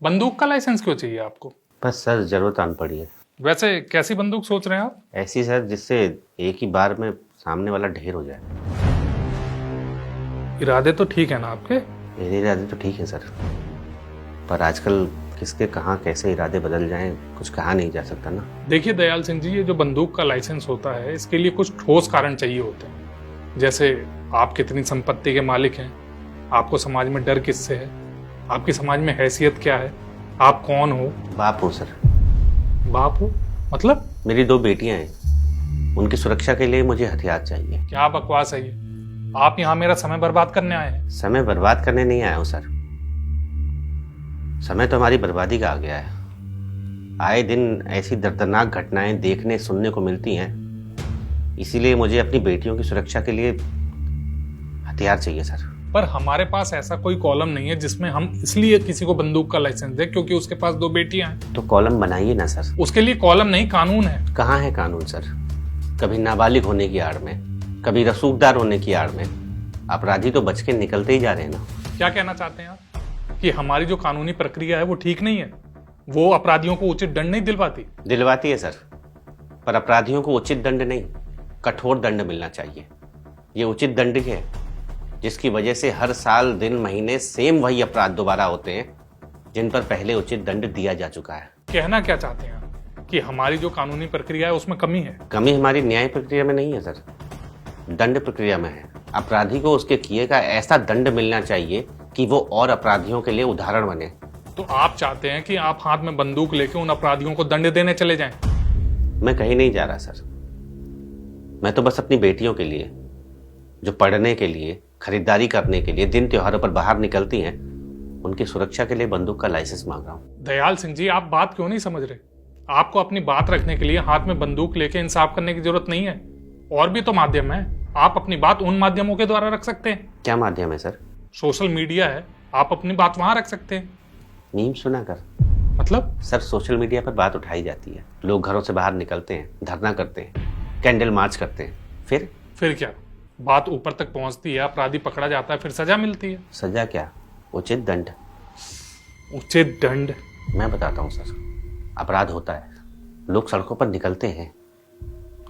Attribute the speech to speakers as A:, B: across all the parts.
A: बंदूक का लाइसेंस क्यों चाहिए आपको?
B: बस सर जरूरत आन पड़ी है।
A: वैसे कैसी बंदूक सोच रहे हैं आप?
B: ऐसी सर जिससे एक ही बार में सामने वाला ढेर हो जाए।
A: इरादे तो ठीक है ना आपके?
B: मेरे इरादे तो ठीक है सर, पर आजकल किसके कहाँ कैसे इरादे बदल जाएं कुछ कहा नहीं जा सकता ना।
A: देखिए दयाल सिंह जी, ये जो बंदूक का लाइसेंस होता है इसके लिए कुछ ठोस कारण चाहिए होते हैं। जैसे आप कितनी संपत्ति के मालिक हैं, आपको समाज में डर किससे है, आपकी समाज में हैसियत क्या है, आप कौन हो।
B: बाप हूँ सर।
A: बाप हो मतलब?
B: मेरी 2 बेटियां हैं, उनकी सुरक्षा के लिए मुझे हथियार चाहिए।
A: क्या बकवास है ये? आप यहाँ मेरा समय बर्बाद करने आए हैं?
B: समय बर्बाद करने नहीं आया हूँ सर, समय तो हमारी बर्बादी का आ गया है। आए दिन ऐसी दर्दनाक घटनाएं देखने सुनने को मिलती हैं, इसीलिए मुझे अपनी बेटियों की सुरक्षा के लिए हथियार चाहिए सर।
A: पर हमारे पास ऐसा कोई कॉलम नहीं है जिसमें हम इसलिए किसी को बंदूक का लाइसेंस दें क्योंकि उसके पास 2 बेटियां हैं।
B: तो कॉलम बनाइए ना सर।
A: उसके लिए कॉलम नहीं, कानून है।
B: कहाँ है कानून सर? कभी नाबालिग होने की आड़ में, कभी रसूखदार होने की आड़ में अपराधी तो बच के निकलते ही जा रहे हैं ना।
A: क्या कहना चाहते हैं आप कि हमारी जो कानूनी प्रक्रिया है वो ठीक नहीं है, वो अपराधियों को उचित दंड नहीं दिलवाती?
B: दिलवाती है सर, पर अपराधियों को उचित दंड नहीं, कठोर दंड मिलना चाहिए। ये उचित दंड है जिसकी वजह से हर साल दिन महीने सेम वही अपराध दोबारा होते हैं जिन पर पहले उचित दंड दिया जा चुका है।
A: कहना क्या चाहते हैं आप कि हमारी जो कानूनी प्रक्रिया है उसमें कमी है?
B: कमी हमारी न्याय प्रक्रिया में नहीं है सर, दंड प्रक्रिया में है। अपराधी को उसके किए का ऐसा दंड मिलना चाहिए कि वो और अपराधियों के लिए उदाहरण बने।
A: तो आप चाहते हैं कि आप हाथ में बंदूक लेके उन अपराधियों को दंड देने चले जाएं?
B: मैं कहीं नहीं जा रहा सर, मैं तो बस अपनी बेटियों के लिए, जो पढ़ने के लिए खरीदारी करने के लिए दिन त्योहारों पर बाहर निकलती हैं, उनकी सुरक्षा के लिए बंदूक का लाइसेंस मांग रहा हूँ।
A: दयाल सिंह जी, आप बात क्यों नहीं समझ रहे? आपको अपनी बात रखने के लिए हाथ में बंदूक लेके इंसाफ करने की जरूरत नहीं है। और भी तो माध्यम है, आप अपनी बात उन माध्यमों के द्वारा रख सकते हैं।
B: क्या माध्यम है सर?
A: सोशल मीडिया है, आप अपनी बात वहां रख सकते हैं।
B: मीम सुना कर?
A: मतलब?
B: सर सोशल मीडिया पर बात उठाई जाती है, लोग घरों से बाहर निकलते हैं, धरना करते हैं, कैंडल मार्च करते हैं, फिर
A: क्या बात ऊपर तक पहुंचती है, अपराधी पकड़ा जाता है, फिर सजा मिलती है।
B: सजा क्या, उचित दंड।
A: उचित दंड?
B: मैं बताता हूँ सर, अपराध होता है, लोग सड़कों पर निकलते हैं,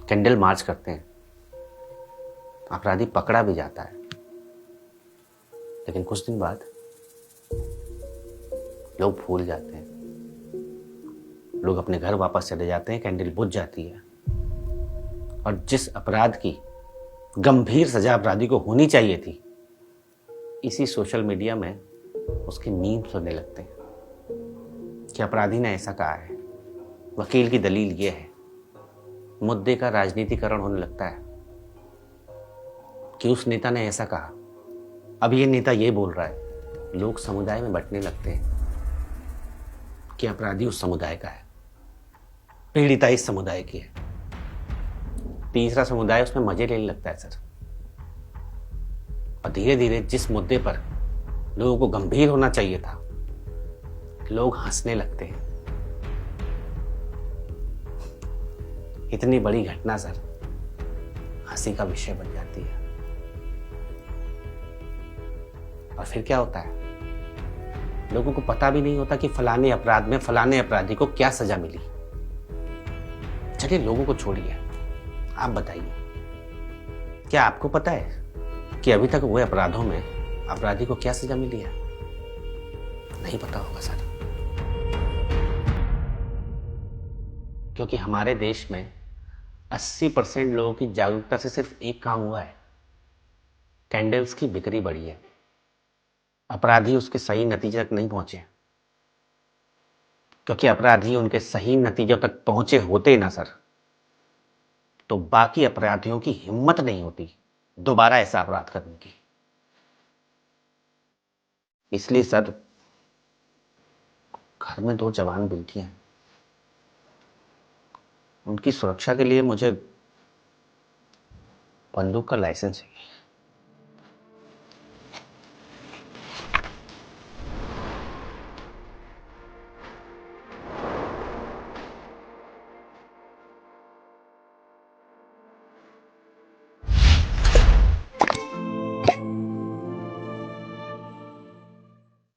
B: कैंडल मार्च करते हैं, अपराधी पकड़ा भी जाता है, लेकिन कुछ दिन बाद लोग भूल जाते हैं, लोग अपने घर वापस चले जाते हैं, कैंडल बुझ जाती है, और जिस अपराध की गंभीर सजा अपराधी को होनी चाहिए थी, इसी सोशल मीडिया में उसके मीम सुनने लगते हैं कि अपराधी ने ऐसा कहा है, वकील की दलील ये है। मुद्दे का राजनीतिकरण होने लगता है कि उस नेता ने ऐसा कहा, अब ये नेता ये बोल रहा है। लोग समुदाय में बंटने लगते हैं कि अपराधी उस समुदाय का है, पीड़िता इस समुदाय की है, तीसरा समुदाय उसमें मजे लेने लगता है सर। और धीरे धीरे जिस मुद्दे पर लोगों को गंभीर होना चाहिए था, लोग हंसने लगते हैं। इतनी बड़ी घटना सर हंसी का विषय बन जाती है। और फिर क्या होता है, लोगों को पता भी नहीं होता कि फलाने अपराध में फलाने अपराधी को क्या सजा मिली। चलिए लोगों को छोड़िए, आप बताइए, क्या आपको पता है कि अभी तक हुए अपराधों में अपराधी को क्या सजा मिली है? नहीं पता होगा सर, क्योंकि हमारे देश में 80% लोगों की जागरूकता से सिर्फ एक काम हुआ है, कैंडल्स की बिक्री बढ़ी है। अपराधी उसके सही नतीजे तक नहीं पहुंचे, क्योंकि अपराधी उनके सही नतीजों तक पहुंचे होते ना सर, तो बाकी अपराधियों की हिम्मत नहीं होती दोबारा ऐसा अपराध करने की। इसलिए सर, घर में 2 जवान बेटियां हैं, उनकी सुरक्षा के लिए मुझे बंदूक का लाइसेंस चाहिए।